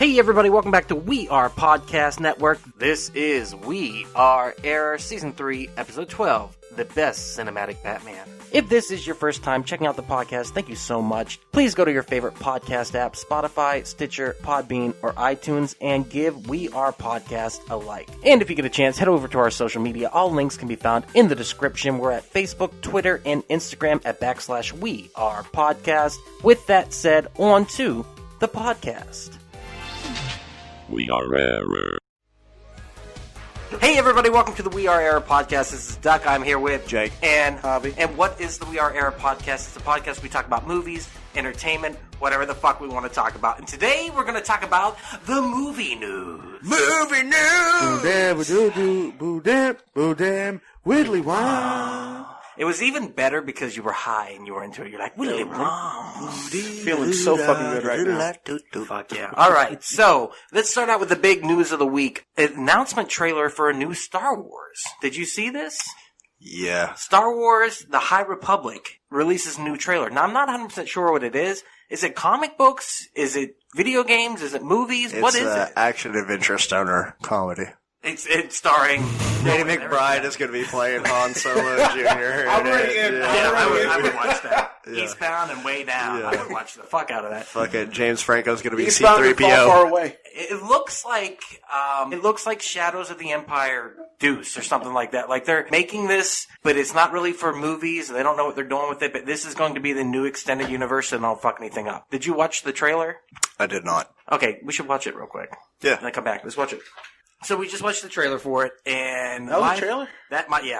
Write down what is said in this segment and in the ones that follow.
Hey everybody, welcome back to We Are Podcast Network. This is We Are Error Season 3, Episode 12, The Best Cinematic Batman. If this is your first time checking out the podcast, thank you so much. Please go to your favorite podcast app, Spotify, Stitcher, Podbean, or iTunes, and give We Are Podcast a like. And if you get a chance, head over to our social media. All links can be found in the description. We're at Facebook, Twitter, and Instagram at / We Are Podcast. With that said, on to the podcast. We Are Error. Hey everybody, welcome to the We Are Error podcast. This is Duck. I'm here with Jake and Javi. And what is the We Are Error podcast? It's a podcast we talk about movies, entertainment, whatever the fuck we want to talk about. And today we're going to talk about the movie news. Movie news! Boo-dam, widdly wow. It was even better because you were high and you were into it. You're like, Willy Wong. Feeling so fucking good right now. Fuck yeah. All right, so let's start out with the big news of the week. An announcement trailer for a new Star Wars. Did you see this? Yeah. Star Wars The High Republic releases a new trailer. Now, I'm not 100% sure what it is. Is it comic books? Is it video games? Is it movies? What is it? Action adventure stoner comedy. It's starring... Danny McBride is going to be playing Han Solo Jr. I'm ready in. I would watch that. Yeah. Eastbound and Way Down. Yeah. I would watch the fuck out of that. Fucking James Franco's going to be Eastbound C-3PO. Far away. It looks like Shadows of the Empire Deuce or something like that. Like they're making this, but it's not really for movies. They don't know what they're doing with it, but this is going to be the new extended universe and I'll fuck anything up. Did you watch the trailer? I did not. Okay, we should watch it real quick. Yeah. And then come back. Let's watch it. So we just watched the trailer for it, and that was a trailer?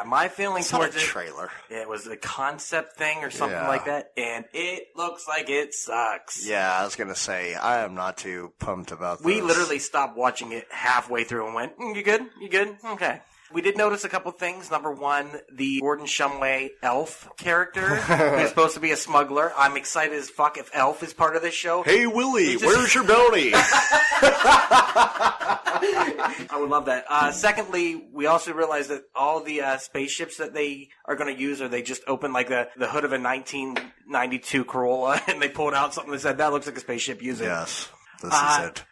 My feeling towards it. Trailer. It was a concept thing or something like that, and it looks like it sucks. Yeah, I was gonna say I am not too pumped about this. We literally stopped watching it halfway through and went, "You good? You good? Okay." We did notice a couple things. Number one, the Gordon Shumway Elf character, who's supposed to be a smuggler. I'm excited as fuck if Elf is part of this show. Hey, Willie, where's your bounty? I would love that. Secondly, we also realized that all the spaceships that they are going to use, or they just open like the hood of a 1992 Corolla, and they pulled out something that said, that looks like a spaceship using. Yes, this is it.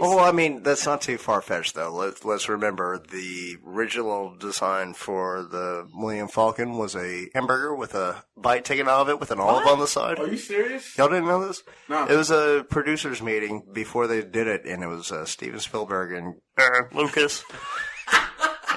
Well, I mean, that's not too far-fetched, though. Let's remember the original design for the Millennium Falcon was a hamburger with a bite taken out of it with an olive on the side. Are you serious? Y'all didn't know this? No. It was a producers meeting before they did it, and it was Steven Spielberg and Lucas.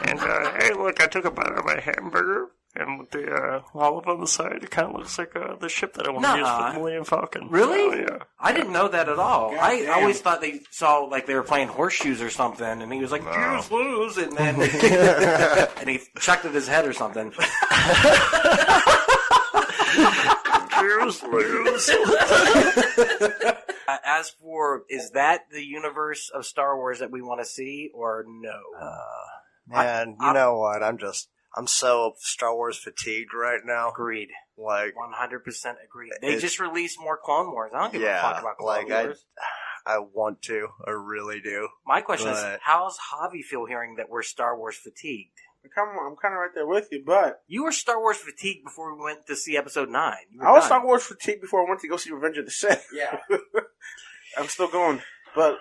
And, hey, look, I took a bite out of my hamburger. And with the olive on the side, it kind of looks like the ship that I want to use for the Millennium Falcon. Really? Oh, yeah. I didn't know that at all. I damn. always thought they saw like they were playing horseshoes or something, and he was like, "Gyros lose," and then and he chucked at his head or something. Gyros lose. As for, is that the universe of Star Wars that we want to see, or no? Man, you know what? I'm so Star Wars fatigued right now. Agreed. Like 100% agreed. They just released more Clone Wars. I don't give a fuck about Clone Wars. I want to. I really do. My question is, how's Javi feel hearing that we're Star Wars fatigued? I'm kind of right there with you, but... You were Star Wars fatigued before we went to see Episode 9. I was Star Wars fatigued before I went to go see Revenge of the Sith. Yeah. I'm still going. But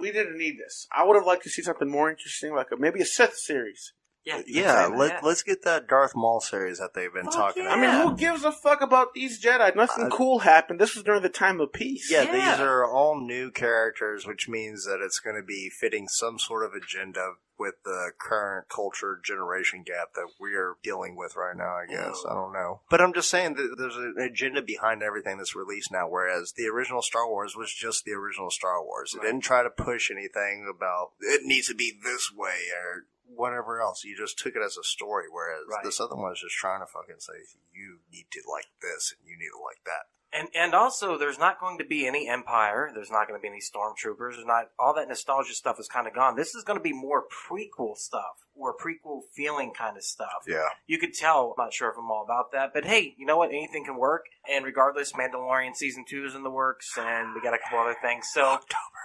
we didn't need this. I would have liked to see something more interesting, like maybe a Sith series. Yeah, let's get that Darth Maul series that they've been talking about. I mean, who gives a fuck about these Jedi? Nothing cool happened. This was during the time of peace. Yeah, these are all new characters, which means that it's going to be fitting some sort of agenda with the current culture generation gap that we're dealing with right now, I guess. I don't know. But I'm just saying that there's an agenda behind everything that's released now, whereas the original Star Wars was just the original Star Wars. It didn't try to push anything about, it needs to be this way, or whatever else. You just took it as a story, whereas this other one is just trying to fucking say, you need to like this, and you need to like that. And also, there's not going to be any Empire. There's not going to be any Stormtroopers. There's not, all that nostalgia stuff is kind of gone. This is going to be more prequel stuff, or prequel feeling kind of stuff. Yeah. You could tell, I'm not sure if I'm all about that, but hey, you know what? Anything can work. And regardless, Mandalorian Season 2 is in the works, and we got a couple other things. So,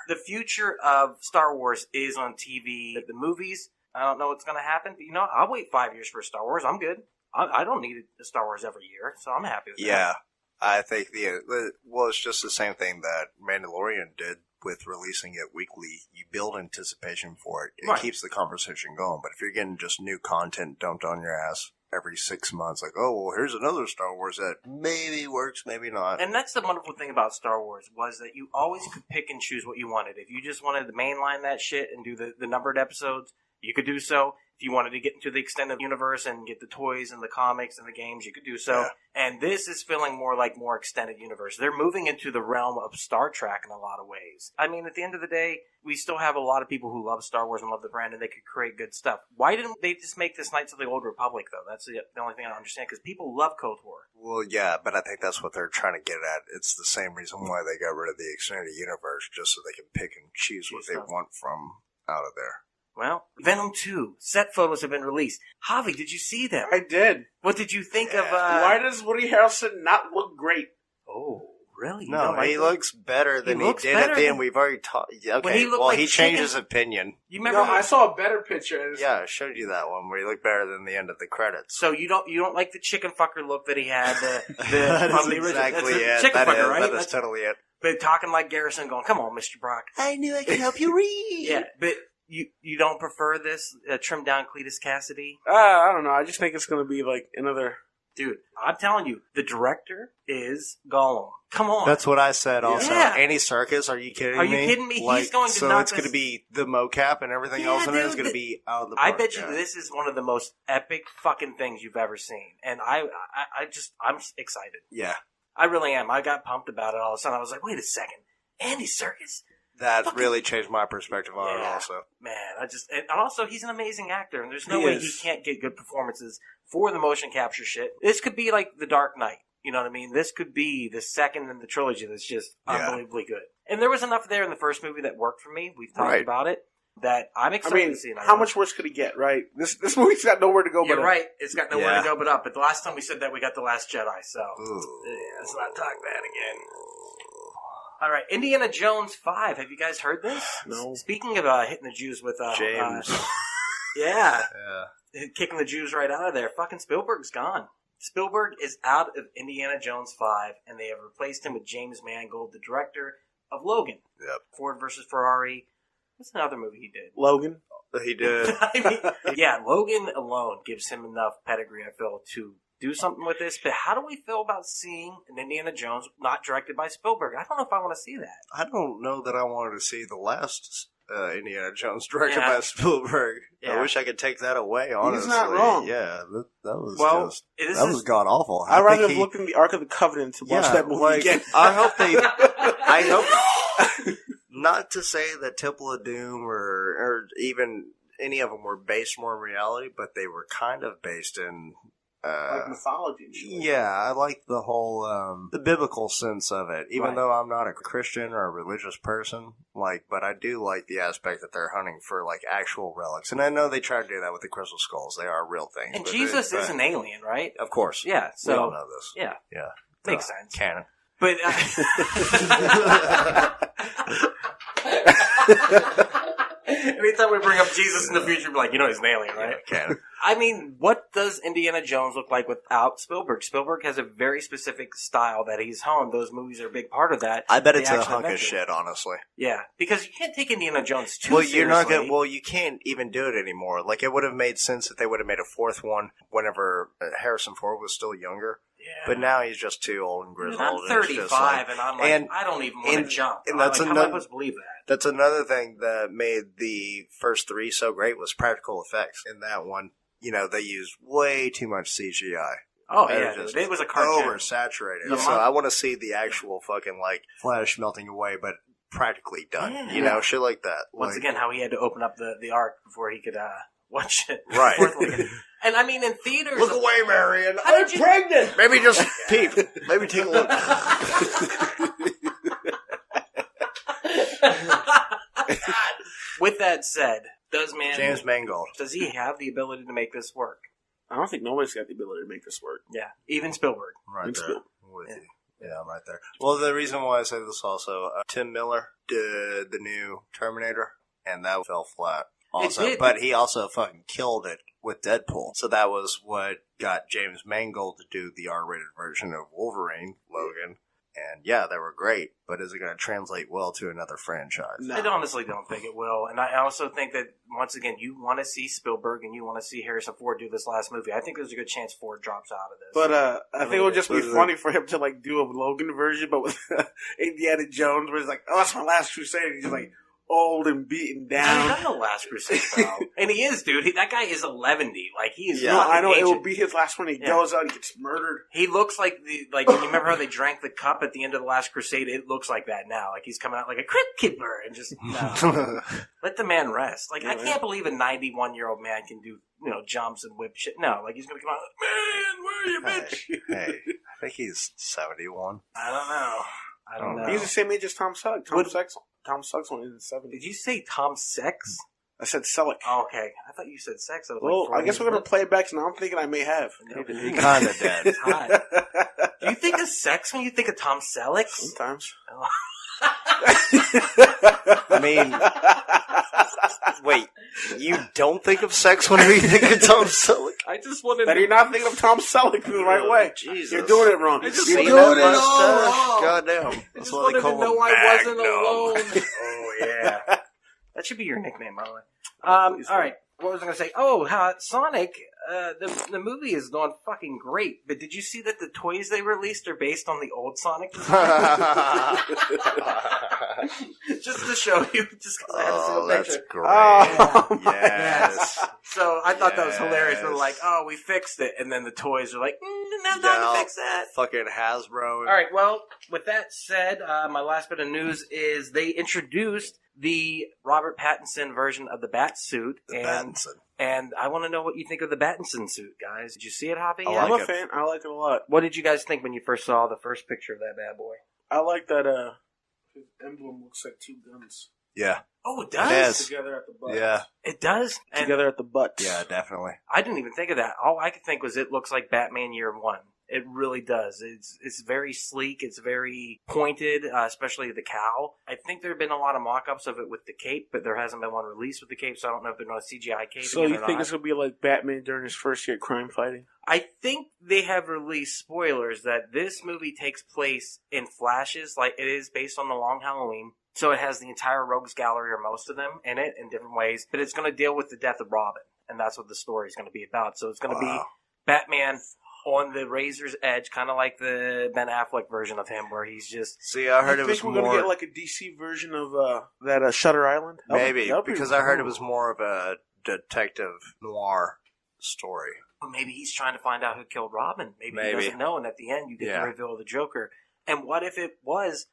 the future of Star Wars is on TV. The movies, I don't know what's going to happen, but you know, I'll wait 5 years for Star Wars. I'm good. I don't need a Star Wars every year, so I'm happy with that. Yeah. I think it's just the same thing that Mandalorian did with releasing it weekly, you build anticipation for it. It Right. keeps the conversation going. But if you're getting just new content dumped on your ass every 6 months, like, oh, well, here's another Star Wars that maybe works, maybe not. And that's the wonderful thing about Star Wars, was that you always could pick and choose what you wanted. If you just wanted to mainline that shit and do the numbered episodes, you could do so. If you wanted to get into the extended universe and get the toys and the comics and the games, you could do so. Yeah. And this is feeling more like more extended universe. They're moving into the realm of Star Trek in a lot of ways. I mean, at the end of the day, we still have a lot of people who love Star Wars and love the brand, and they could create good stuff. Why didn't they just make this Knights of the Old Republic, though? That's the only thing I don't understand, because people love KOTOR. Well, yeah, but I think that's what they're trying to get at. It's the same reason why they got rid of the extended universe, just so they can pick and choose what they want from out of there. Well, Venom 2 set photos have been released. Javi, did you see them? I did. What did you think of? Why does Woody Harrelson not look great? Oh, really? You No, don't like he him? looks better than he looks did better at the end. than- We've already talked. Okay, When he looked well, like he changed chicken- his opinion. You remember? No, I saw a better picture. And Yeah, I showed you that one where he looked better than the end of the credits. So you don't like the chicken fucker look that he had? That From is the original. exactly That's the it. chicken That fucker, is- right? that is That's- totally it. But talking like Garrison, going, "Come on, Mr. Brock." I knew I could help you read. Yeah, but you don't prefer this trimmed down Cletus Cassidy? I don't know. I just think it's going to be like another. Dude, I'm telling you, the director is Gollum. Come on. That's what I said also. Yeah. Andy Serkis, are you kidding Are me? you kidding me? He's going to so knock it's going to this- be the mocap and everything Yeah, else in it is dude, going to be out of the I park. bet you Yeah. this is one of the most epic fucking things you've ever seen. And I'm excited. Yeah. I really am. I got pumped about it all of a sudden. I was like, wait a second. Andy Serkis? That Fucking- really changed my perspective on it Yeah. also. Man, and also he's an amazing actor, and there's no He way is. he can't get good performances for the motion capture shit. This could be like The Dark Knight. You know what I mean? This could be the second in the trilogy that's just Yeah. unbelievably good. And there was enough there in the first movie that worked for me. We've talked Right. about it. That I'm I excited mean, to see another how one. much worse could he get? Right? This movie's got nowhere to go. You're but right. It's got nowhere Yeah. to go but up. But the last time we said that, we got The Last Jedi. So Ooh. yeah, let's not talk that again. All right, Indiana Jones 5. Have you guys heard this? No. Speaking of hitting the Jews with James. yeah, Yeah. kicking the Jews right out of there. Fucking Spielberg's gone. Spielberg is out of Indiana Jones 5, and they have replaced him with James Mangold, the director of Logan. Yep. Ford versus Ferrari. What's another movie he did? Logan. He did. I mean, yeah, Logan alone gives him enough pedigree, I feel, to do something with this. But how do we feel about seeing an Indiana Jones not directed by Spielberg? I don't know if I want to see that. I don't know that I wanted to see the last Indiana Jones directed Yeah. by Spielberg. Yeah. I wish I could take that away, honestly. not wrong. Yeah, that was Well, just... this That is- was god-awful. I'd rather think have looked in the Ark of the Covenant to watch that movie like, again. I hope they... I hope... Not to say that Temple of Doom or even any of them were based more in reality, but they were kind of based in... Like mythology and shit. Yeah, I like the whole the biblical sense of it. Even Right. though I'm not a Christian or a religious person, but I do like the aspect that they're hunting for like actual relics. And I know they try to do that with the crystal skulls; they are real things. And but Jesus but- is an alien, right? of course. Yeah, we all so know this. yeah, Yeah, makes sense. Canon. But anytime we bring up Jesus in the future, we're like, he's an alien, right? Canon. I mean, what does Indiana Jones look like without Spielberg? Spielberg has a very specific style that he's honed. Those movies are a big part of that. I bet The it's a action hunk of adventure. shit, honestly. Yeah, because you can't take Indiana Jones too Well, seriously. you're not gonna. Well, you can't even do it anymore. Like it would have made sense if they would have made a fourth one whenever Harrison Ford was still younger. Yeah. But now he's just too old and Dude, grizzled. I'm and it's just 35, like- and I'm like, and- I don't even want to and- jump. and I'm that's like, how am I another- supposed to believe that? That's another thing that made the first three so great was practical effects. In that one, they used way too much CGI. Oh, They're yeah, just dude. It was a cartoon. oversaturated. The So mon- I want to see the actual fucking flesh melting away, but practically done. Yeah. Shit like that. Once Like- again, how he had to open up the ark before he could watch it. Right. Fourth one. And I mean, in theaters... Look away, Marion. How did you- pregnant. Maybe just peep. Maybe take a look. With that said, James Mangold. does he have the ability to make this work? I don't think nobody's got the ability to make this work. Yeah, even Spielberg. Right It's there. good. With you. Yeah, I'm right there. Well, the reason why I say this also, Tim Miller did the new Terminator, and that fell flat. Also, did. but he also fucking killed it with Deadpool. So that was what got James Mangold to do the R-rated version of Wolverine, Logan. And yeah, they were great, but is it going to translate well to another franchise? No. I honestly don't think it will. And I also think that, once again, you want to see Spielberg and you want to see Harrison Ford do this last movie. I think there's a good chance Ford drops out of this. But I think it would just be funny for him to like do a Logan version, but with Indiana Jones, where he's like, "Oh, that's my last crusade." And he's like old and beaten He's down. not the last crusade, though. And he is, dude. That guy is 11. Like, he is Yeah, not I know ancient. it will be his last one. He goes out, he gets murdered. He looks like you remember how they drank the cup at the end of the Last Crusade? It looks like that now. Like he's coming out like a crypt keeper and just no. Let the man rest. Like I can't believe a 91-year-old man can do jumps and whip shit. No, like he's gonna come out, man, where are you, bitch? Hey, I think he's 71. I don't know. He's the same age as Tom Selleck. Tom Selleck's only in the 70s. Did you say Tom Sex? I said Selleck. Oh, okay, I thought you said sex. I was Well, like, I guess we're gonna play it back. So now I'm thinking I may have. He kind of dead. Hot. Do you think of sex when you think of Tom Selleck? Sometimes. I mean, wait, you don't think of sex when you think of Tom Selleck? I just wanted That you're not thinking of Tom Selleck the right way. Jesus. You're doing it wrong. I just You're seen doing that it all wrong. Goddamn. I That's just why wanted they to call know him I wasn't Magnum. alone. Oh yeah, that should be your nickname, by the way. All right, what was I going to say? Oh, Sonic. The movie is going fucking great, but did you see that the toys they released are based on the old Sonic design? Just to show you, just because I had to see a that's picture. great. Oh, Yes. So I thought that was hilarious. They're Yes. like, "Oh, we fixed it," and then the toys are like, "No time Yeah. to fix that." Fucking Hasbro. All right. Well, with that said, my last bit of news is they introduced the Robert Pattinson version of the Bat suit, and I want to know what you think of the Pattinson suit, guys. Did you see it, Javi? I I'm like a it. fan. I like it a lot. What did you guys think when you first saw the first picture of that bad boy? I like that his emblem looks like two guns. Yeah. Oh, it It does. is. Together at the butt. Yeah. It does. And Together at the butt. Yeah, definitely. I didn't even think of that. All I could think was it looks like Batman Year One. It really does. It's very sleek. It's very pointed, especially the cowl. I think there have been a lot of mock-ups of it with the cape, but there hasn't been one released with the cape, so I don't know if they're going to CGI cape. So you think it's going to be like Batman during his first year at crime fighting? I think they have released spoilers that this movie takes place in flashes, like it is based on the Long Halloween. So it has the entire Rogues Gallery, or most of them, in it in different ways. But it's going to deal with the death of Robin, and that's what the story is going to be about. So it's going to be Batman on the razor's edge, kind of like the Ben Affleck version of him, where he's just... See, I heard it was we're more... going to get like a DC version of that Shutter Island? Maybe, That'd be because I heard it cool. was more of a detective noir story. Well, maybe he's trying to find out who killed Robin. Maybe he Maybe. doesn't know, and at the end you get Yeah. the reveal of the Joker. And what if it was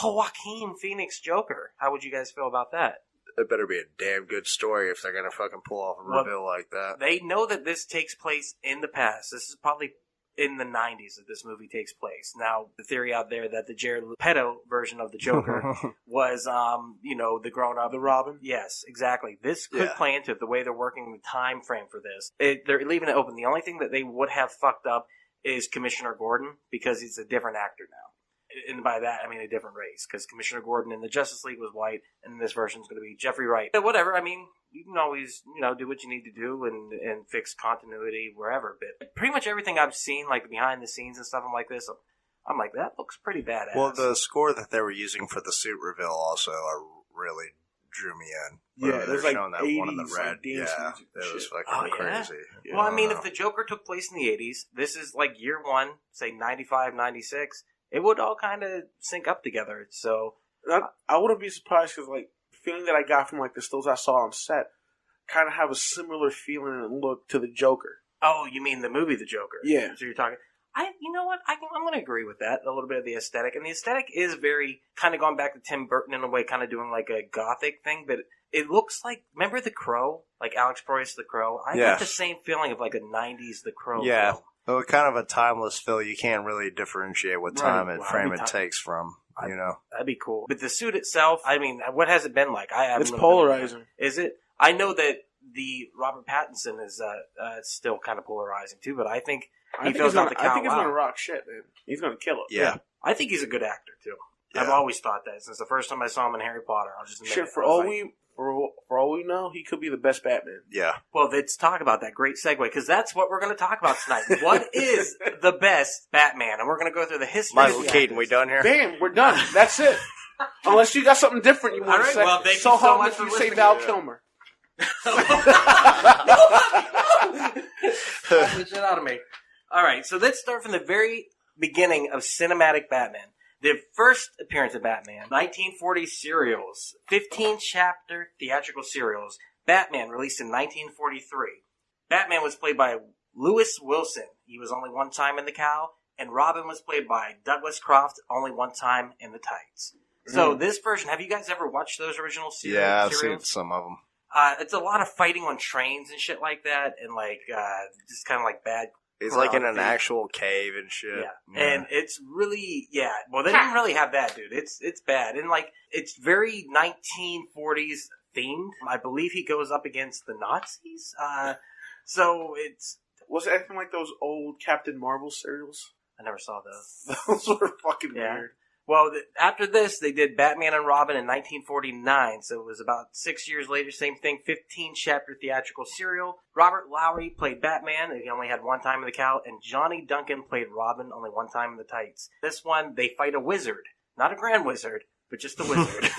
Joaquin Phoenix Joker? How would you guys feel about that? It better be a damn good story if they're going to fucking pull off a Well, reveal like that. They know that this takes place in the past. This is probably in the 90s that this movie takes place. Now, the theory out there that the Jared Leto version of the Joker was, the grown-up. The Robin? Yes, exactly. This could Yeah. play into it, the way they're working the time frame for this. They're leaving it open. The only thing that they would have fucked up is Commissioner Gordon, because he's a different actor now. And by that, I mean a different race, because Commissioner Gordon in the Justice League was white, and this version is going to be Jeffrey Wright. But whatever, I mean, you can always, do what you need to do and fix continuity wherever. But pretty much everything I've seen, like behind the scenes and stuff like this, I'm like, that looks pretty badass. Well, the score that they were using for the suit reveal also really drew me in. Yeah, Whenever there's they're like showing that one in the 80s, red. like, dance Yeah, music and it was shit. fucking Oh, yeah? crazy. Well, I mean, don't if know. the Joker took place in the 80s, this is like year one, say 95, 96, it would all kind of sync up together. So, I wouldn't be surprised because, like, the feeling that I got from, like, the stills I saw on set kind of have a similar feeling and look to the Joker. oh, you mean the movie The Joker? Yeah. So you're talking... you know what? I'm going to agree with that. A little bit of the aesthetic. And the aesthetic is very kind of going back to Tim Burton in a way, kind of doing like a gothic thing. But it looks like, remember The Crow? Like Alex Proyas' The Crow? I Yeah. got the same feeling of like a 90s The Crow. Yeah. film. But kind of a timeless feel, you can't really differentiate what time Right. and Well, frame every it time- takes from, That'd be cool. But the suit itself, I mean, what has it been like? I haven't It's looked at polarizing. it. Is it? I know that the Robert Pattinson is still kind of polarizing too, but I think I think fills he's out the gonna cow. rock shit, man. He's gonna kill it. Yeah. I think he's a good actor too. Yeah. I've always thought that since the first time I saw him in Harry Potter. I'll just admit Shit, it. for I was all like, we For all we know, he could be the best Batman. Yeah. Well, let's talk about that. Great segue, because that's what we're going to talk about tonight. What is the best Batman? And we're going to go through the history. Michael Keaton, we done here? Bam, we're done. That's it. Unless you got something different you want to say. Well, thank you so much for say listening. Val Kilmer. The shit out of me. All right, so let's start from the very beginning of cinematic Batman. The first appearance of Batman, 1940 serials, 15-chapter theatrical serials. Batman, released in 1943. Batman was played by Lewis Wilson. He was only one time in the cowl. And Robin was played by Douglas Croft, only one time in the tights. So this version, have you guys ever watched those original serials? Yeah, I've seen some of them. It's a lot of fighting on trains and shit like that, and just kind of like bad. He's like in an actual cave and shit. Yeah. And it's really, well, they didn't really have that, dude. It's bad. And it's very 1940s themed. I believe he goes up against the Nazis. So it's... Was it anything like those old Captain Marvel serials? I never saw those. Those were fucking weird. Well, after this, they did Batman and Robin in 1949, so it was about 6 years later, same thing, 15-chapter theatrical serial. Robert Lowry played Batman, and he only had one time in the cowl, and Johnny Duncan played Robin, only one time in the tights. This one, they fight a wizard. Not a grand wizard, but just a wizard.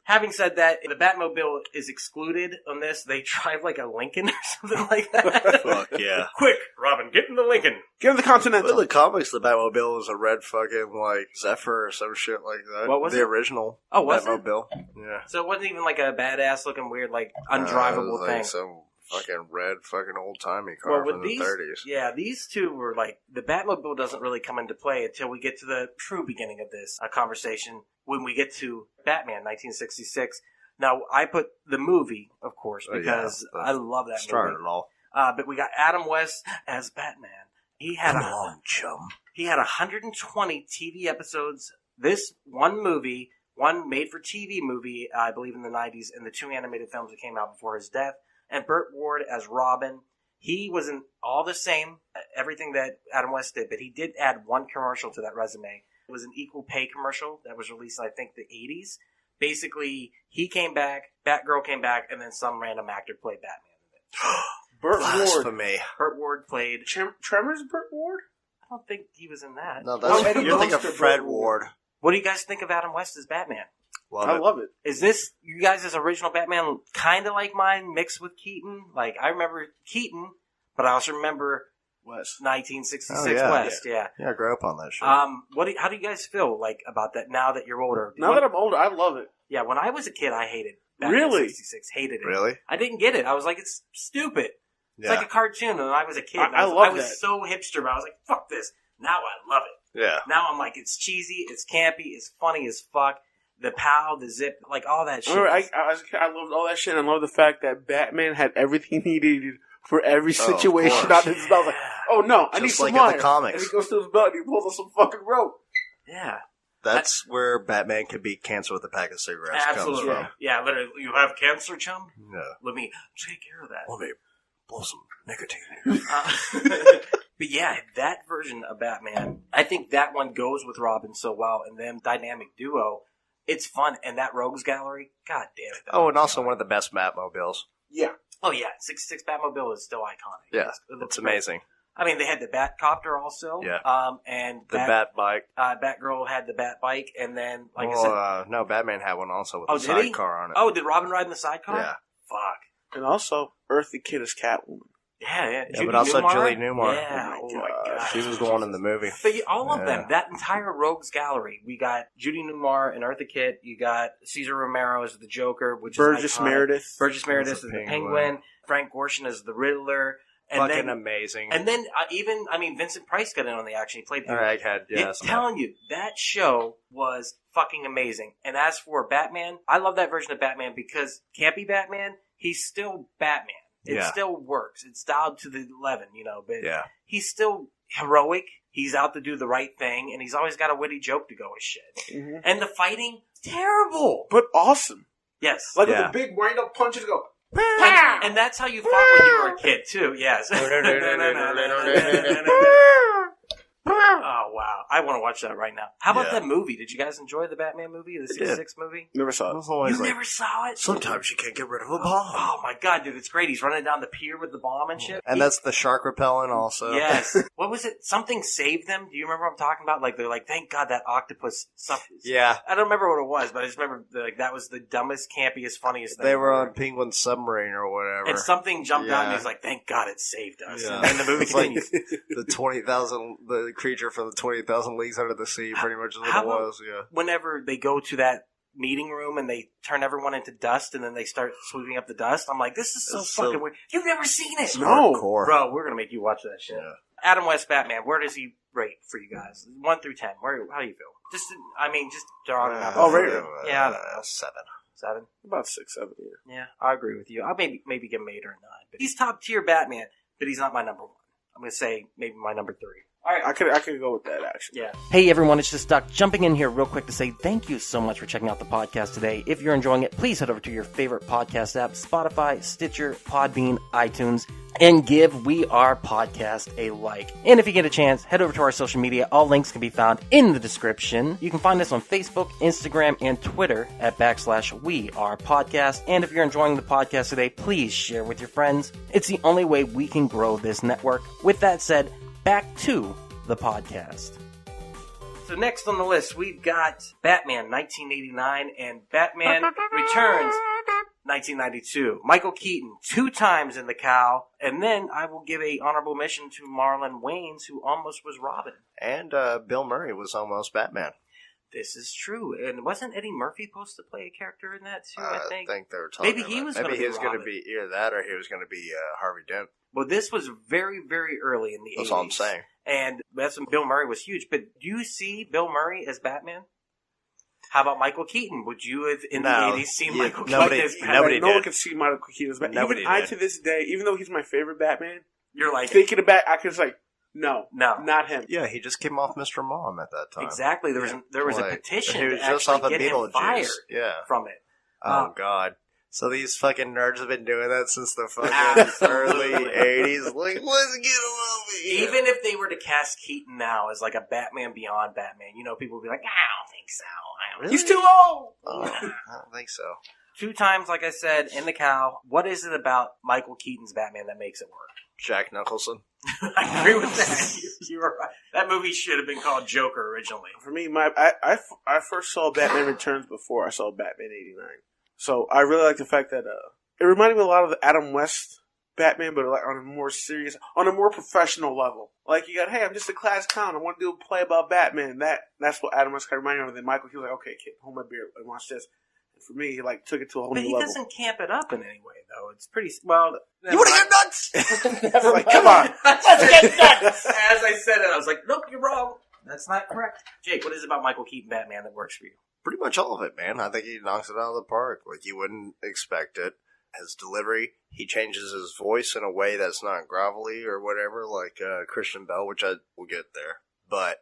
Having said that, the Batmobile is excluded on this. They drive like a Lincoln or something like that. Fuck yeah. Quick, Robin, get in the Lincoln. Get in the Continental. Well, in the comics, the Batmobile was a red fucking, Zephyr or some shit like that. What was the it? original Batmobile. Yeah. So it wasn't even like a badass looking weird, undrivable it was thing. Some fucking red fucking old-timey car from the 30s. Yeah, these two were the Batmobile doesn't really come into play until we get to the true beginning of this conversation, when we get to Batman, 1966. Now, I put the movie, of course, because I love that started movie. it all. But we got Adam West as Batman. He had chum. He had 120 TV episodes. This one movie, one made-for-TV movie, I believe in the 90s, and the two animated films that came out before his death. And Burt Ward as Robin. He was in all the same, everything that Adam West did, but he did add one commercial to that resume. It was an equal pay commercial that was released in, I think, the 80s. Basically, he came back, Batgirl came back, and then some random actor played Batman in it. Burt Ward. Burt Ward played... Tremors Burt Ward? I don't think he was in that. No, you're thinking of Fred Ward. What do you guys think of Adam West as Batman? I love it. Is this you guys' original Batman kind of like mine, mixed with Keaton? I remember Keaton, but I also remember West. 1966 West. Yeah, I grew up on that shit. How do you guys feel about that now that you're older? Now that I'm older, I love it. Yeah, when I was a kid, I hated Batman Really? 66. Hated it. Really? I didn't get it. I was like, it's stupid. It's Yeah. like a cartoon, and I was a kid. I was that. so hipster, but I was like, fuck this. Now I love it. Yeah. Now I'm like, it's cheesy, it's campy, it's funny as fuck. The POW, the zip, all that shit. I loved all that shit, and I love the fact that Batman had everything he needed for every situation out his belt. Like, oh no, I need some like in wire. the comics. And he goes to his belt and he pulls out some fucking rope. Yeah. That's where Batman could beat cancer with a pack of cigarettes. Absolutely. Comes from. Yeah, literally. You have cancer, chum? Yeah. Let me take care of that. Let me blow some nicotine here. But yeah, that version of Batman, I think that one goes with Robin so well, and them dynamic duo. It's fun, and that Rogues Gallery, god damn it. Oh, and also one of the best Batmobiles. Yeah. Oh yeah, 66 Batmobile is still iconic. Yeah, it's amazing. I mean, they had the Batcopter also. Yeah. And the Batbike. Batgirl had the Batbike, and then, I said... no, Batman had one also with a did he? sidecar on it. Oh, did Robin ride in the sidecar? Yeah. Fuck. And also, Earthy Kid is Catwoman. Yeah. But also Julie Newmar. Yeah. Oh my God. She was the one in the movie. But all of them, that entire Rogues Gallery. We got Judy Newmar and Eartha Kitt. You got Cesar Romero as the Joker, which Burgess is iconic. Meredith. Burgess Meredith as the Penguin. Frank Gorshin as the Riddler. And Fucking amazing. And then Vincent Price got in on the action. He played the Egghead. I'm telling you, that show was fucking amazing. And as for Batman, I love that version of Batman because Campy Batman, he's still Batman. It still works. It's dialed to the 11, but he's still heroic. He's out to do the right thing, and he's always got a witty joke to go with shit. Mm-hmm. And the fighting, terrible. But awesome. Yes. With the big wind-up punches go, and that's how you fought when you were a kid, too. Yes. Oh, wow. I want to watch that right now. How about Yeah. that movie? Did you guys enjoy the Batman movie, the 66 movie? Never saw it. You never saw it? Sometimes you can't get rid of a bomb. Oh, my God, dude. It's great. He's running down the pier with the bomb and shit. And that's the shark repellent also. Yes. What was it? Something saved them? Do you remember what I'm talking about? Like, they're like, thank God that octopus... Yeah. I don't remember what it was, but I just remember that was the dumbest, campiest, funniest thing. They were on Penguin's submarine or whatever. And something jumped out and Yeah. he's like, thank God it saved us. Yeah. And then the movie It's like continues. the creature from the 20,000 Leagues Under the Sea pretty much is what it was, yeah. Whenever they go to that meeting room and they turn everyone into dust and then they start sweeping up the dust, I'm like, this is so It's fucking so- weird. You've never seen it. No. Hardcore. Bro, we're going to make you watch that shit. Yeah. Adam West Batman, where does he rate for you guys? 1 through 10. How do you feel? Just draw it out. Oh, right. Yeah, I don't know. 7. 7? About 6, 7, yeah. Yeah, I agree with you. I'll maybe give him 8 or 9. But he's top tier Batman, but he's not my number 1. I'm going to say maybe my number 3. All right. I could go with that, actually. Yeah. Hey everyone, it's just Duck jumping in here real quick to say thank you so much for checking out the podcast today. If you're enjoying it, please head over to your favorite podcast app, Spotify, Stitcher, Podbean, iTunes, and give We Are Podcast a like. And if you get a chance, head over to our social media. All links can be found in the description. You can find us on Facebook, Instagram, and Twitter at /We Are Podcast. And if you're enjoying the podcast today, please share with your friends. It's the only way we can grow this network. With that said, back to the podcast. So next on the list, we've got Batman 1989 and Batman Returns 1992. Michael Keaton, 2 times in the cow, and then I will give a honorable mention to Marlon Wayans, who almost was Robin. And Bill Murray was almost Batman. This is true. And wasn't Eddie Murphy supposed to play a character in that too, I think? they were talking Maybe he about- was Maybe gonna he be was going to Robin. be either that or he was going to be Harvey Dent. Well, this was very, very early in the 80s. That's all I'm saying. And that's when Bill Murray was huge. But do you see Bill Murray as Batman? How about Michael Keaton? Would you have, in the 80s, seen Michael Keaton as Batman? Nobody No one did. can see Michael Keaton as Batman. Nobody Even I, did. to this day, even though he's my favorite Batman, You're like, thinking about I can just like, no, no. not him. Yeah, he just came off Mr. Mom at that time. Exactly. There was a Like, petition he was to just actually off of get him Beetlejuice. fired Yeah. from it. Oh, God. So these fucking nerds have been doing that since the fucking Absolutely. early 80s. Like, let's get him over here. Even if they were to cast Keaton now as like a Batman Beyond Batman, people would be like, I don't think so. Really? He's too old. Oh, I don't think so. 2 times, like I said, in the cow. What is it about Michael Keaton's Batman that makes it work? Jack Nicholson. I agree with that. You were right. That movie should have been called Joker originally. For me, I first saw Batman Returns before I saw Batman '89. So I really like the fact that it reminded me a lot of the Adam West Batman, but like on a more serious, on a more professional level. Like you got, hey, I'm just a class clown. I want to do a play about Batman. That's what Adam West kind of reminded me of. And then Michael, he was like, okay, kid, hold my beer and watch this. And for me, he like took it to a whole But new he level. doesn't camp it up in any way, though. It's pretty well. You want to get nuts? Like, come on. Let's get nuts. As I said it, I was like, nope, you're wrong. That's not correct. Jake, what is it about Michael Keaton Batman that works for you? Pretty much all of it, man. I think he knocks it out of the park. Like, you wouldn't expect it. His delivery, he changes his voice in a way that's not grovelly or whatever, like Christian Bale, which I will get there. But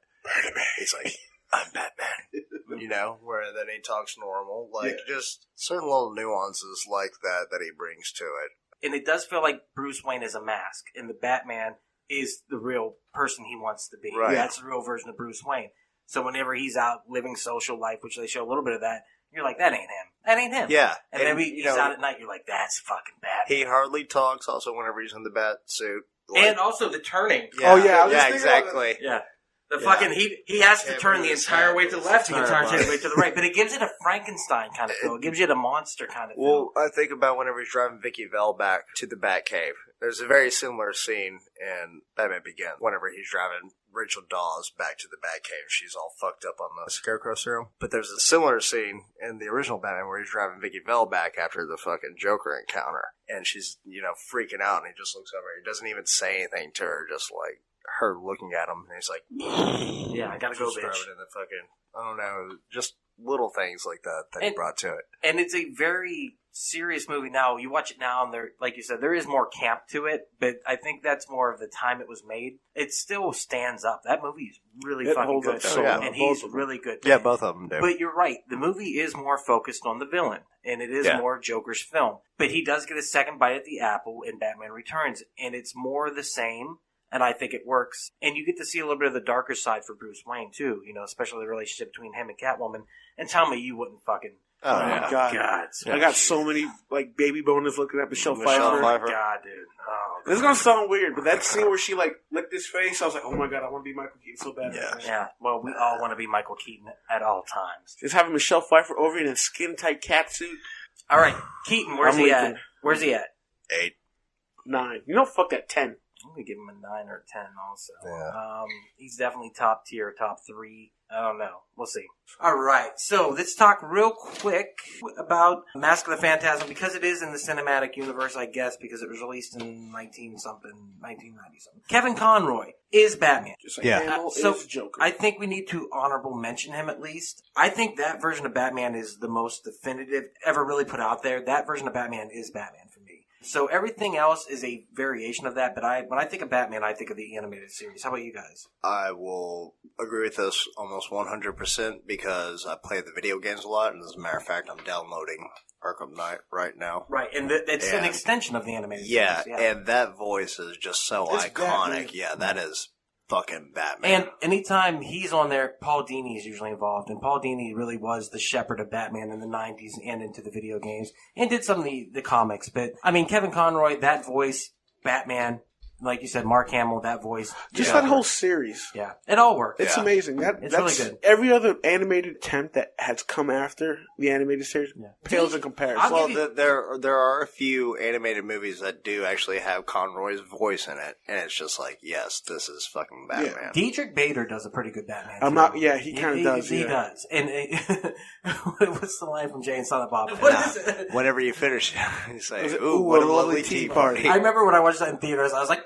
he's like, I'm Batman. Where then he talks normal. Like, just certain little nuances like that he brings to it. And it does feel like Bruce Wayne is a mask, and the Batman is the real person he wants to be. Right. That's the real version of Bruce Wayne. So whenever he's out living social life, which they show a little bit of that, you're like, that ain't him. That ain't him. Yeah. And then he's out at night, you're like, that's fucking Batman. He hardly talks also whenever he's in the bat suit. Like, And also the turning. Oh, yeah, I was just yeah, thinking exactly. Yeah. The Yeah. fucking, he has to Can't turn move the his entire head way to the his left, he can entire turn the body. way to the right. But it gives it a Frankenstein kind of feel. It gives you the monster kind of feel. Well, I think about whenever he's driving Vicky Vale back to the Batcave. There's a very similar scene in Batman Begins whenever he's driving Rachel Dawes back to the Batcave. She's all fucked up on the Scarecrow serum. But there's a similar scene in the original Batman where he's driving Vicky Vale back after the fucking Joker encounter. And she's, freaking out, and he just looks over. He doesn't even say anything to her, just like her looking at him. And he's like, yeah, I gotta go, just bitch. driving in the fucking, I don't know, just little things like that he And- brought to it. And it's a very serious movie now. You watch it now, and there, like you said, there is more camp to it. But I think that's more of the time it was made. It still stands up. That movie is really It fucking holds good, up so well. and Both he's of them. really good. Yeah, both of them do. But you're right. The movie is more focused on the villain, and it is Yeah. more Joker's film. But he does get a second bite at the apple in Batman Returns, and it's more the same. and I think it works. And you get to see a little bit of the darker side for Bruce Wayne, too, especially the relationship between him and Catwoman. And tell me you wouldn't fucking... Oh, my yeah. God. Yeah. I got so many baby boners looking at Michelle Michelle Pfeiffer. Pfeiffer. God, dude. Oh, This is gonna sound weird, but that scene where she licked his face, I was like, oh my God, I want to be Michael Keaton so bad. Yeah. yeah. Well, we all want to be Michael Keaton at all times. Just having Michelle Pfeiffer over in a skin tight cat suit. All right, Keaton, where's I'm he leaving. at? Where's he at? 8. 9. Fuck that 10. I'm gonna give him a 9 or a 10 also. Yeah. He's definitely top tier, top 3. I don't know. We'll see. All right. So let's talk real quick about Mask of the Phantasm because it is in the cinematic universe, I guess, because it was released in 1990-something. Kevin Conroy is Batman. Just like Yeah. Hamill So is Joker. I think we need to honorable mention him at least. I think that version of Batman is the most definitive ever really put out there. That version of Batman is Batman for me. So everything else is a variation of that, but when I think of Batman, I think of the animated series. How about you guys? I will agree with this almost 100% because I play the video games a lot, and as a matter of fact, I'm downloading Arkham Knight right now. Right, and it's an And- extension of the animated Yeah, series. and that voice is just so It's iconic. Batman. Yeah, that is fucking Batman. And anytime he's on there, Paul Dini is usually involved. And Paul Dini really was the shepherd of Batman in the 90s and into the video games. And did some of the comics. But, I mean, Kevin Conroy, that voice, Batman, like you said, Mark Hamill, that voice. Just yeah, that whole series. Yeah, it all worked. It's Yeah. amazing. It's That's really good. Every other animated attempt that has come after the animated series pales in comparison. I'll Well, give you- there are a few animated movies that do actually have Conroy's voice in it, and it's just like, yes, this is fucking Batman. Dietrich Bader does a pretty good Batman. I'm too. not. Yeah, he kind of does. He yeah. does. And what's the line from Jay and Silent Bob? What is it? Whenever you finish, you say, Is it, "Ooh, what a lovely tea tea party." party!" I remember when I watched that in theaters, I was like,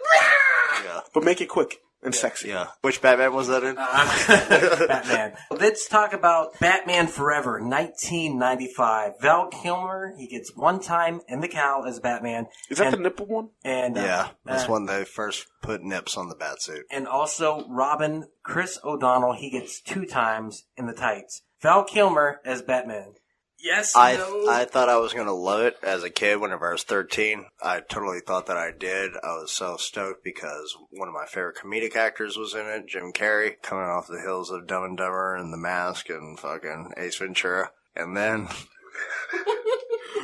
Yeah, But make it quick and sexy. yeah. Which Batman was that in? Batman. Let's talk about Batman Forever, 1995. Val Kilmer, he gets one time in the cowl as Batman. Is that and, the nipple one? And, Yeah, that's when they first put nips on the Batsuit. And also Robin, Chris O'Donnell, he gets 2 times in the tights. Val Kilmer as Batman. Yes, no. I thought I was going to love it as a kid whenever I was 13. I totally thought that I did. I was so stoked because one of my favorite comedic actors was in it, Jim Carrey, coming off the hills of Dumb and Dumber and The Mask and fucking Ace Ventura. And then...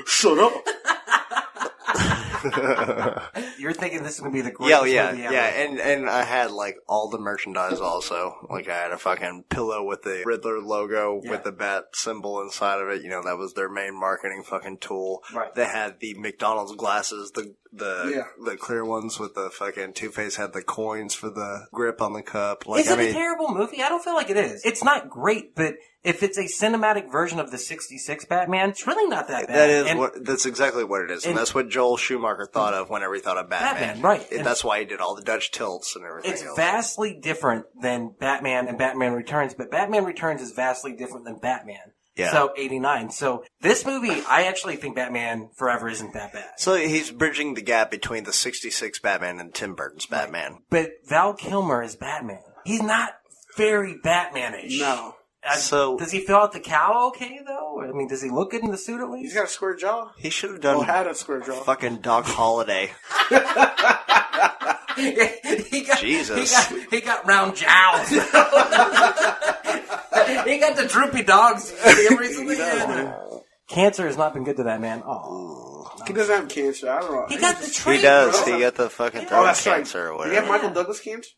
Shut up. You're thinking this is going to be the greatest movie ever. And I had like all the merchandise also. Like I had a fucking pillow with the Riddler logo with the bat symbol inside of it. You know, that was their main marketing fucking tool. Right. They had the McDonald's glasses, the clear ones with the fucking Two-Face had the coins for the grip on the cup. Like, Is it a terrible movie? I don't feel like it is. It's not great, but if it's a cinematic version of the 66 Batman, it's really not that bad. That is And- that's exactly what it is. And and- that's what Joel Schumacher thought of whenever he thought of Batman. right. And that's why he did all the Dutch tilts and everything It's else. vastly different than Batman and Batman Returns, but Batman Returns is vastly different than Batman. Yeah. So, 89. So, this movie, I actually think Batman Forever isn't that bad. So he's bridging the gap between the 66 Batman and Tim Burton's Batman. But Val Kilmer is Batman. He's not very Batman-ish. No. So- does he fill out the cowl okay, though? I mean, does he look good in the suit at least? He's got a square jaw. He should have done Well, had a square jaw. fucking Doc Holliday. Jesus. He got round jowls. He got the droopy dogs. You see him recently? He does, man. Cancer has not been good to that man. Oh, He doesn't have cancer. I don't know. he got the He trait. does. bro. He got the fucking Oh, throat that's right. cancer or Did he have whatever. Michael Douglas cancer?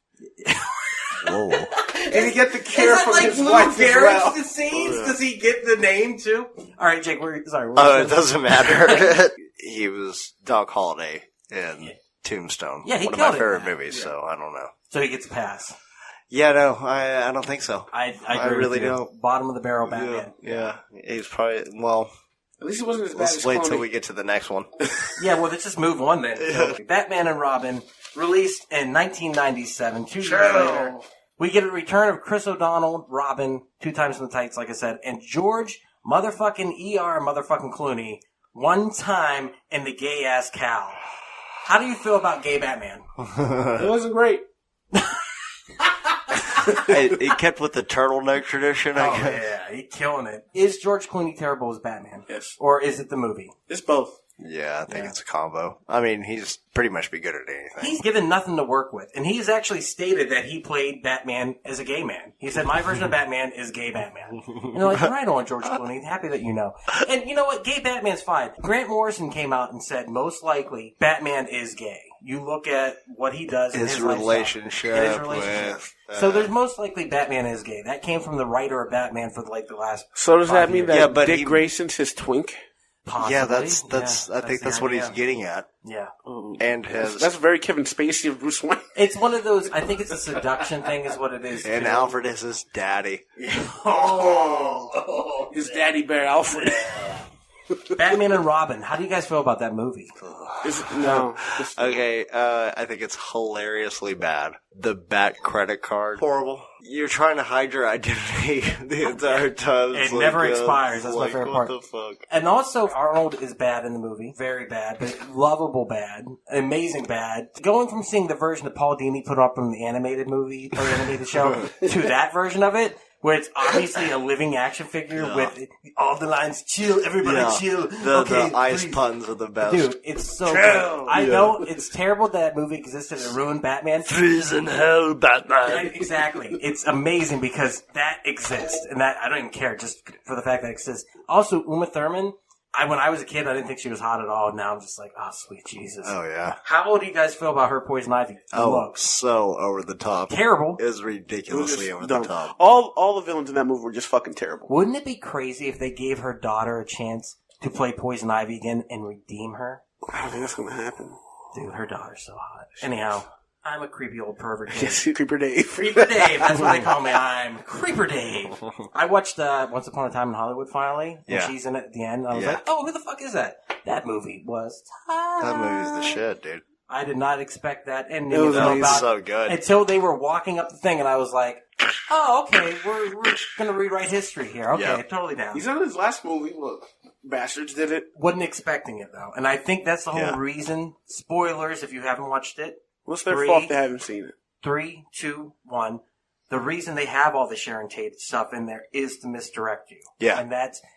Whoa. Did he get the Is cure that from like his Lou wife as Gehrig's well? disease? Does he get the name too? All right, Jake. Sorry. Oh, it doesn't matter. He was Doc Holliday in Tombstone. Yeah, he one of my killed it, favorite man. movies, so I don't know. So he gets a pass. Yeah, no, I don't think so. I I agree really with you. don't. Bottom of the barrel Batman. Yeah, he's probably, well, At least it wasn't as bad let's as wait till Clooney. we get to the next one. Yeah, well, let's just move on then. So, Batman and Robin, released in 1997, 2 years later. We get a return of Chris O'Donnell, Robin, 2 times in the tights, like I said, and George motherfucking E.R. motherfucking Clooney, 1 time in the gay-ass cowl. How do you feel about gay Batman? It wasn't great. He kept with the turtleneck tradition, I guess. yeah, he's killing it. Is George Clooney terrible as Batman? Yes. Or is it the movie? It's both. Yeah, I think it's a combo. I mean, he's pretty much be good at anything. He's given nothing to work with, and he's actually stated that he played Batman as a gay man. He said, my version of Batman is gay Batman. And they're like, right on, George Clooney. Happy that you know. And you know what? Gay Batman's fine. Grant Morrison came out and said, most likely, Batman is gay. You look at what he does in his relationship with... So there's most likely Batman is gay. That came from the writer of Batman for like the last... So does that mean years. that Dick Grayson's his twink? Possibly. Yeah, I think that's what he's getting at. Yeah. And his... That's very Kevin Spacey of Bruce Wayne. It's one of those, I think it's a seduction thing is what it is. And Alfred is his daddy. His daddy bear Alfred. Batman and Robin. How do you guys feel about that movie? Okay, I think it's hilariously bad. The Bat credit card. Horrible. You're trying to hide your identity the entire time. It never expires. That's my favorite part. What the fuck? And also, Arnold is bad in the movie. Very bad, but lovable bad. Amazing bad. Going from seeing the version that Paul Dini put up in the animated movie, or animated show, to that version of it, where it's obviously a living action figure with all the lines, chill, everybody chill. The ice puns are the best. Dude, it's so good. I know it's terrible that movie existed and ruined Batman. Freeze in hell, Batman. Exactly. It's amazing because that exists. And that I don't even care just for the fact that it exists. Also, Uma Thurman, when I was a kid, I didn't think she was hot at all. Now I'm just like, oh, sweet Jesus. Oh, yeah. How old do you guys feel about her Poison Ivy? So over the top. Terrible. It was ridiculously over the top. All the villains in that movie were just fucking terrible. Wouldn't it be crazy if they gave her daughter a chance to play Poison Ivy again and redeem her? I don't think that's going to happen. Dude, her daughter's so hot. Anyhow, I'm a creepy old pervert. Yes, Creeper Dave. Creeper Dave, that's what they call me. I'm Creeper Dave. I watched Once Upon a Time in Hollywood finally, and she's in it at the end. I was like, oh, who the fuck is that? That movie was tight. That movie's the shit, dude. I did not expect that ending. It was so good. Until they were walking up the thing, and I was like, oh, okay, we're going to rewrite history here. Okay, totally down. He's on his last movie. Look, Bastards did it. Wasn't expecting it, though. And I think that's the whole reason. Spoilers, if you haven't watched it. What's their fault they haven't seen it? 3, 2, 1. The reason they have all the Sharon Tate stuff in there is to misdirect you. Yeah. And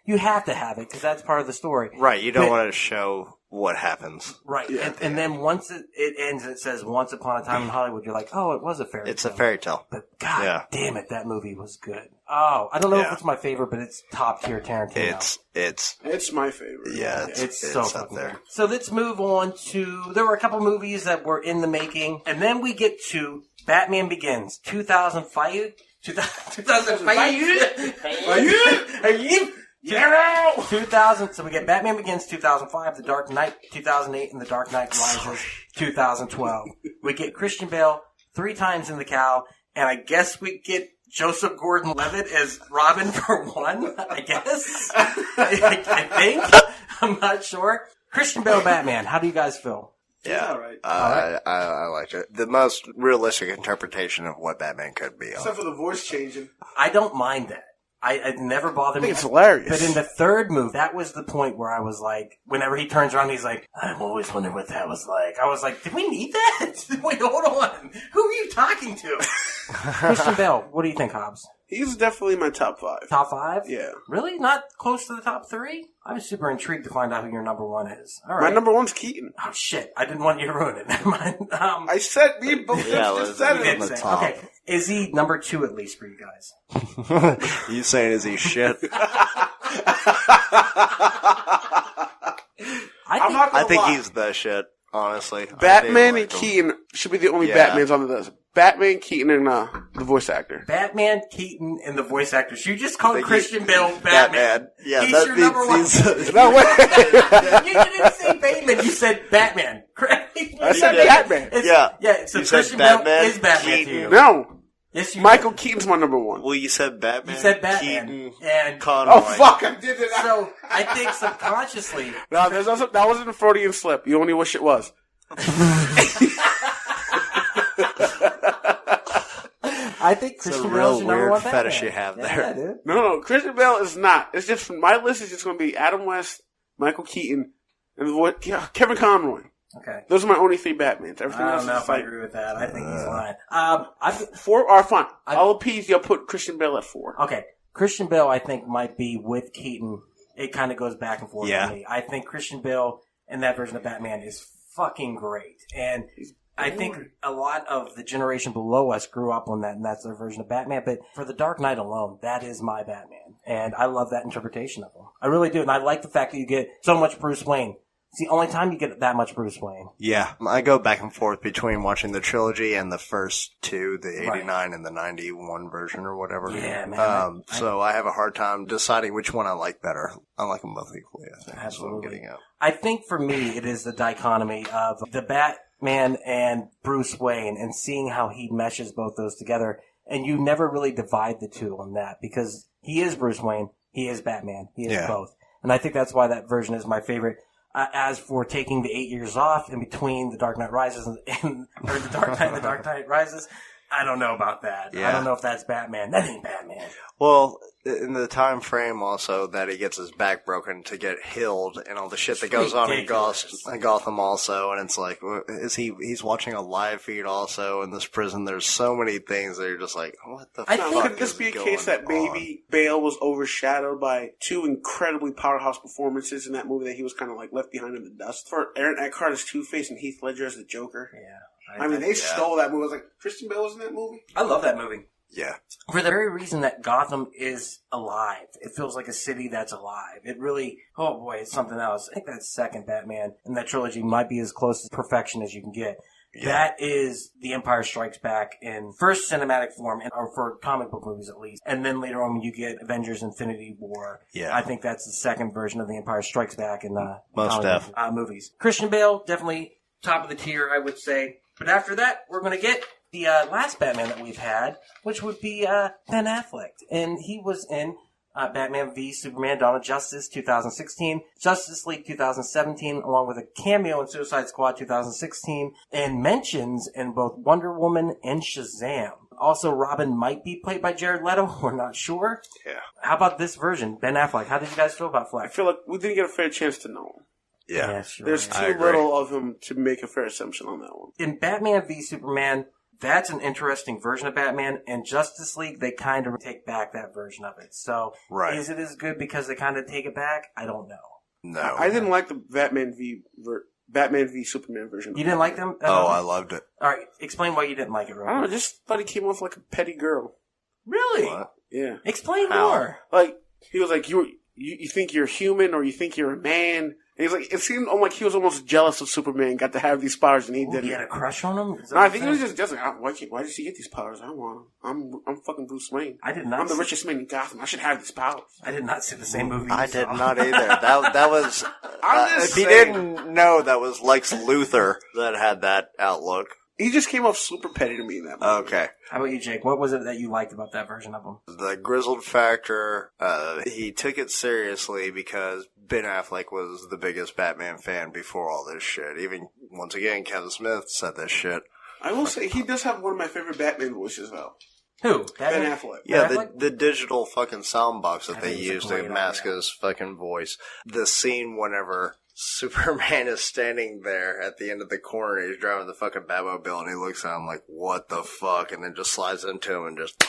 you have to have it because that's part of the story. Right. You don't want to show what happens. Right. Yeah. And then once it ends and it says Once Upon a Time in Hollywood, you're like, oh, it was a fairy tale. It's a fairy tale. But God damn it, that movie was good. Oh, I don't know if it's my favorite, but it's top tier Tarantino. It's my favorite. Yeah, it's so fucking there. So let's move on to, there were a couple movies that were in the making, and then we get to Batman Begins, 2005. 2000. So we get Batman Begins 2005, The Dark Knight 2008, and The Dark Knight Rises 2012. We get Christian Bale 3 times in the cow, and I guess we get Joseph Gordon-Levitt as Robin for 1, I guess. I think. I'm not sure. Christian Bale Batman, how do you guys feel? Yeah, I like it. The most realistic interpretation of what Batman could be. Except for the voice changing. I don't mind that. It never bothered me. I think it's hilarious. But in the third movie, that was the point where I was like, whenever he turns around, he's like, I've always wondered what that was like. I was like, did we need that? Wait, hold on. Who are you talking to? Christian Bale, what do you think, Hobbs? He's definitely my top 5. Top 5? Yeah. Really? Not close to the top 3? I was super intrigued to find out who your number 1 is. All right. My number 1's Keaton. Oh, shit. I didn't want you to ruin it. Never mind. I said, me both just said it. On the top. Okay. Is he number 2 at least for you guys? You saying is he shit? I think he's the shit, honestly. Batman and Keaton should be the only Batmans on the list. Batman, Keaton, and the voice actor. Batman, Keaton, and the voice actor. So you just called Christian Bale Batman. Yeah, he's your number 1. No way. You didn't say Bateman. You said Batman. I said Batman. Yeah. So Christian Bale is Batman to you. No. Yes, you Michael Keaton's my number 1. Well, you said Batman. You said Batman. Keaton, and Conroy. Oh, fuck, I did it. So I think subconsciously. No, that wasn't a Freudian slip. You only wish it was. I think Christian Bale's your number 1 Batman. Fetish you have there. Yeah, dude. No, Christian Bale is not. It's just, my list is just going to be Adam West, Michael Keaton, and Kevin Conroy. Okay. Those are my only 3 Batmans. Everything I else don't know is if I agree with that. I think he's lying. 4 are fine. I'll appease you. I'll put Christian Bale at 4. Okay. Christian Bale, I think, might be with Keaton. It kind of goes back and forth for me. I think Christian Bale in that version of Batman is fucking great. And I think a lot of the generation below us grew up on that, and that's their version of Batman. But for The Dark Knight alone, that is my Batman. And I love that interpretation of him. I really do. And I like the fact that you get so much Bruce Wayne. It's the only time you get that much Bruce Wayne. Yeah. I go back and forth between watching the trilogy and the first two, the 89 and the 91 version or whatever. Yeah, man. So I have a hard time deciding which one I like better. I like them both equally, I think. Absolutely. That's what I'm getting at. I think for me, it is the dichotomy of the Batman and Bruce Wayne and seeing how he meshes both those together. And you never really divide the two on that because he is Bruce Wayne, he is Batman, he is both. And I think that's why that version is my favorite. As for taking the 8 years off in between The Dark Knight Rises or The Dark Knight and The Dark Knight Rises, I don't know about that. Yeah. I don't know if that's Batman. That ain't Batman. Well, in the time frame also that he gets his back broken to get healed and all the shit that goes on in Gotham also, and it's like, he's watching a live feed also in this prison. There's so many things that you're just like, what the fuck? Could this be a case that maybe Bale was overshadowed by two incredibly powerhouse performances in that movie that he was kind of like left behind in the dust? For Aaron Eckhart as Two-Face and Heath Ledger as the Joker. Yeah. I mean, they stole that movie. I was like, Christian Bale was in that movie? I love that movie. Yeah. For the very reason that Gotham is alive. It feels like a city that's alive. It really, oh boy, it's something else. I think that second Batman in that trilogy might be as close to perfection as you can get. Yeah. That is The Empire Strikes Back in first cinematic form, or for comic book movies at least. And then later on when you get Avengers Infinity War, I think that's the second version of The Empire Strikes Back in most movies. Christian Bale, definitely top of the tier, I would say. But after that, we're going to get the last Batman that we've had, which would be Ben Affleck. And he was in Batman v Superman Dawn of Justice 2016, Justice League 2017, along with a cameo in Suicide Squad 2016, and mentions in both Wonder Woman and Shazam. Also, Robin might be played by Jared Leto. We're not sure. Yeah. How about this version, Ben Affleck? How did you guys feel about Fleck? I feel like we didn't get a fair chance to know him. Yeah. There's too little of him to make a fair assumption on that one. In Batman v Superman, that's an interesting version of Batman. And Justice League, they kind of take back that version of it. So, is it as good because they kind of take it back? I don't know. No. I didn't like the Batman v Superman version. You didn't like them? I loved it. All right, explain why you didn't like it, I don't know, just thought he came off like a petty girl. Really? What? Yeah. Explain more. Like, he was like, you think you're human or you think you're a man? And he's like, it seemed like he was almost jealous of Superman, got to have these powers, and he didn't. He had a crush on him? No, I think he was just like, why does he get these powers? I want them. I'm fucking Bruce Wayne. I'm the richest man in Gotham. I should have these powers. I did not see the same movie. I did not either. That was. If you didn't know, that was Lex Luthor that had that outlook. He just came off super petty to me in that movie. Okay. How about you, Jake? What was it that you liked about that version of him? The grizzled factor, he took it seriously because Ben Affleck was the biggest Batman fan before all this shit. Even, once again, Kevin Smith said this shit. I will say, he does have one of my favorite Batman voices, though. Who? Ben Affleck. Yeah, the digital fucking sound box that they used to mask his fucking voice. The scene whenever Superman is standing there at the end of the corner, he's driving the fucking Batmobile, and he looks at him like, what the fuck? And then just slides into him and just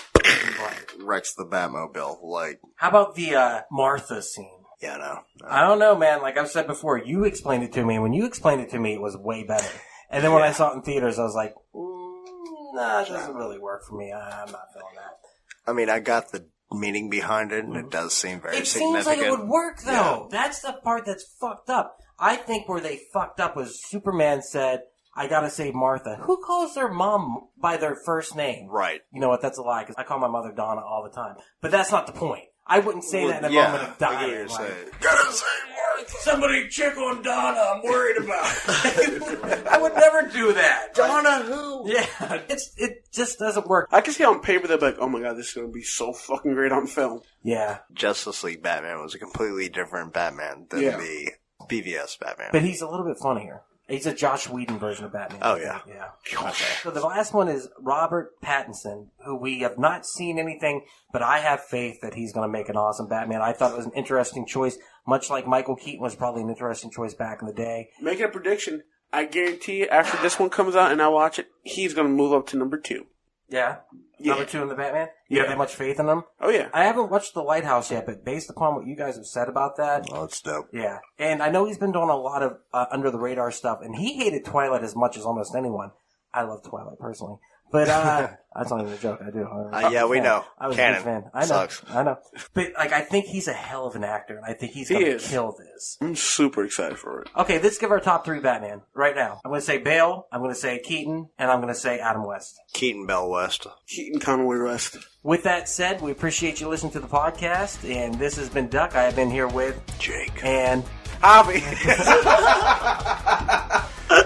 wrecks the Batmobile. Like, how about the Martha scene? Yeah, no. I don't know, man. Like I've said before, you explained it to me, and when you explained it to me, it was way better. And then when I saw it in theaters, I was like, nah, it doesn't really work for me. I'm not feeling that. I mean, I got the meaning behind it, and it does seem very significant. It seems like it would work, though. Yeah. That's the part that's fucked up. I think where they fucked up was Superman said, I gotta save Martha. Who calls their mom by their first name? Right. You know what? That's a lie, because I call my mother Donna all the time. But that's not the point. I wouldn't say that in a moment of dying. Gotta save Martha. Somebody check on Donna. I'm worried about her. I would never do that. Donna who? Yeah, it just doesn't work. I can see on paper they're like, oh my god, this is going to be so fucking great on film. Yeah. Justice League Batman was a completely different Batman than the BVS Batman. But he's a little bit funnier. He's a Josh Whedon version of Batman. Oh, yeah. Yeah. Okay. So the last one is Robert Pattinson, who we have not seen anything, but I have faith that he's going to make an awesome Batman. I thought it was an interesting choice, much like Michael Keaton was probably an interesting choice back in the day. Making a prediction, I guarantee you, after this one comes out and I watch it, he's going to move up to number 2. Yeah? Yeah. Number 2 in the Batman? You Yeah. have that much faith in him? Oh yeah. I haven't watched The Lighthouse yet, but based upon what you guys have said about that, Oh, it's dope. yeah. And I know he's been doing a lot of under-the-radar stuff, and he hated Twilight as much as almost anyone. I love Twilight, personally. But that's not even a joke. I do. Yeah, we know. I was Canon. a big fan. I know. Sucks. I know. But like, I think he's a hell of an actor, and I think he's going to kill this. I'm super excited for it. Okay, let's give our top 3 Batman right now. I'm going to say Bale, I'm going to say Keaton, and I'm going to say Adam West. Keaton Bell West. Keaton Conway West. With that said, we appreciate you listening to the podcast, and this has been Duck. I have been here with Jake. And Javi.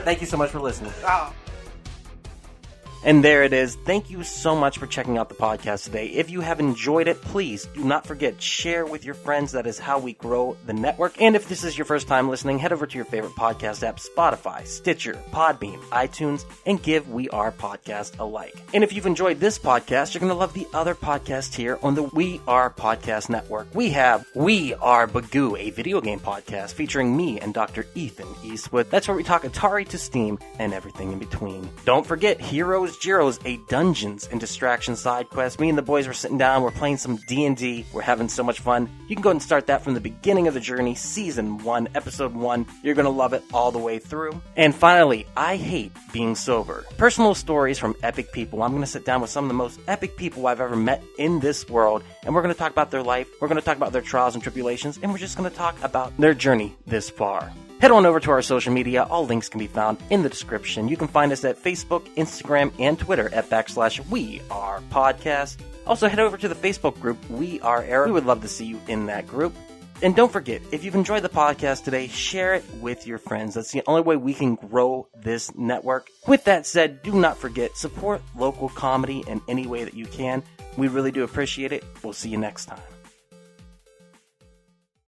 thank you so much for listening. Oh. And there it is. Thank you so much for checking out the podcast today. If you have enjoyed it, please do not forget, share with your friends. That is how we grow the network. And if this is your first time listening, head over to your favorite podcast app, Spotify, Stitcher, Podbean, iTunes, and give We Are Podcast a like. And if you've enjoyed this podcast, you're going to love the other podcast here on the We Are Podcast Network. We have We Are Bagu, a video game podcast featuring me and Dr. Ethan Eastwood. That's where we talk Atari to Steam and everything in between. Don't forget, Heroes Gyros, a Dungeons and Distraction side quest. Me and the boys were sitting down, we're playing some D&D, we're having so much fun. You can go ahead and start that from the beginning of the journey, Season 1, Episode 1. You're going to love it all the way through. And finally, I Hate Being Sober. Personal stories from epic people. I'm going to sit down with some of the most epic people I've ever met in this world, and we're going to talk about their life, we're going to talk about their trials and tribulations, and we're just going to talk about their journey this far. Head on over to our social media. All links can be found in the description. You can find us at Facebook, Instagram, and Twitter at /WeArePodcast. Also, head over to the Facebook group, We Are Era. We would love to see you in that group. And don't forget, if you've enjoyed the podcast today, share it with your friends. That's the only way we can grow this network. With that said, do not forget, support local comedy in any way that you can. We really do appreciate it. We'll see you next time.